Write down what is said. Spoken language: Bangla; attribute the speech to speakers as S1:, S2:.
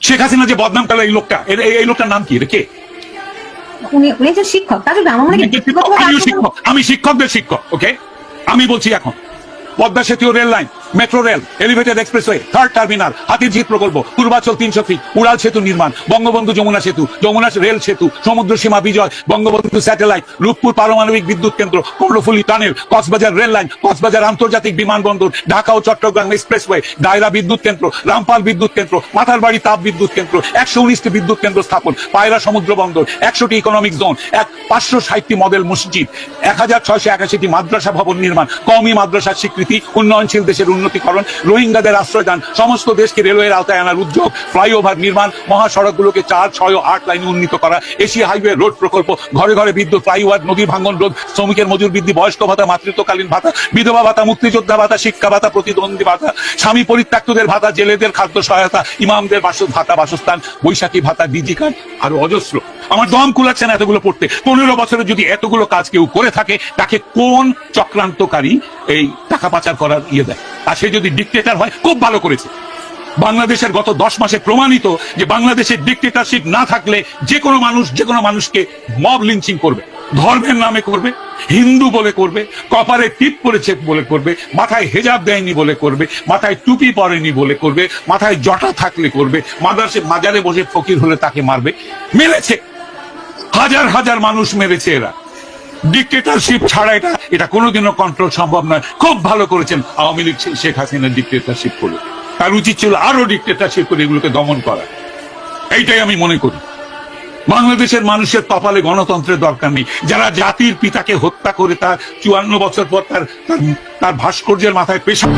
S1: শেখ হাসিনা যে বদনাম করলো এই লোকটা, এই লোকটার নাম কি? কে?
S2: উনি একজন শিক্ষক। তাজুল ভাই, আমার মনে হয়
S1: শিক্ষক, আমি শিক্ষকদের শিক্ষক। ওকে, আমি বলছি এখন পদ্মা সেতু, rail line, metro rail, elevated expressway, third terminal, Hatirjheel প্রকল্প, পূর্বাচল 300 ফিট, উড়াল সেতু নির্মাণ, বঙ্গবন্ধু যমুনা সেতু, যমুনা রেল সেতু, সমুদ্র সীমা বিজয়, বঙ্গবন্ধু স্যাটেলাইট, রূপপুর পারমাণবিক বিদ্যুৎ কেন্দ্র, Karnaphuli tunnel, Cox's Bazar rail line, Cox's Bazar আন্তর্জাতিক বিমানবন্দর, ঢাকা ও চট্টগ্রাম এক্সপ্রেসওয়ে, দায়রা বিদ্যুৎ কেন্দ্র, রামপাল বিদ্যুৎ কেন্দ্র, মাথারবাড়ি তাপ বিদ্যুৎ কেন্দ্র, 119টি বিদ্যুৎ কেন্দ্র স্থাপন, পায়রা সমুদ্র বন্দর, 100টি ইকোনমিক জোন, 560টি মডেল মসজিদ, 1681টি মাদ্রাসা ভবন নির্মাণ, কওমি মাদ্রাসার স্বীকৃতি, উন্নয়নশীল দেশের উন্নতিকরণ, রোহিঙ্গাদের আশ্রয়দান, সমস্ত দেশকে রেলওয়ের আওতায় আনার উদ্যোগ, ফ্লাইওভার নির্মাণ, মহাসড়কগুলোকে 4, 6 ও 8 লাইনে উন্নীত করা, এশিয়া হাইওয়ে রোড প্রকল্প, ঘরে ঘরে বিদ্যুৎ, ফ্লাইওভার, নদী ভাঙ্গন রোধ, শ্রমিকের মজুর বৃদ্ধি, বয়স্ক ভাতা, মাতৃত্বকালীন ভাতা, বিধবা ভাতা, মুক্তিযোদ্ধা ভাতা, শিক্ষা ভাতা, প্রতিদ্বন্দ্বী ভাতা, স্বামী পরিত্যক্তদের ভাতা, জেলেদের খাদ্য সহায়তা, ইমামদের ভাতা, বাসস্থান, বৈশাখী ভাতা, ডিজি কার্ড, আরো অজস্র। আমার দম কুলাচ্ছে না এতগুলো পড়তে। 15 বছরে যদি এতগুলো কাজ কেউ করে থাকে, তাকে কোন চক্রান্তকারী এই টাকা পাচার করার দেয়? আর সে যদি ডিক্টেটর হয়, খুব ভালো করেছে। বাংলাদেশের গত 10 মাসে প্রমাণিত যে বাংলাদেশের ডিক্টেটরশিপ না থাকলে যে কোনো মানুষ যে কোনো মানুষকে মব লিঞ্চিং করবে, ধর্মের নামে করবে, হিন্দু বলে করবে, কপালে টিপ পরেছে বলে করবে, মাথায় হেজাব দেয়নি বলে করবে, মাথায় টুপি পরেনি বলে করবে, মাথায় জটা থাকলে করবে, মাজারে বসে ফকির হলে তাকে মারবে। মেরেছে, হাজার হাজার মানুষ মেরেছে এরা। ডিক্টেটরশিপ ছাড়া এটা কোনোদিনও কন্ট্রোল সম্ভব নয়। খুব ভালো করেছেন আওয়ামী লীগ শেখ হাসিনার ডিক্টেটরশিপ করে। তার উচিত ছিল আরো ডিক্টেটরশিপ করে এগুলোকে দমন করা। এইটাই আমি মনে করি। বাংলাদেশের মানুষের কপালে গণতন্ত্রের দরকার নেই। যারা জাতির পিতাকে হত্যা করে তার 54 বছর পর তার ভাস্কর্যের মাথায় পেশা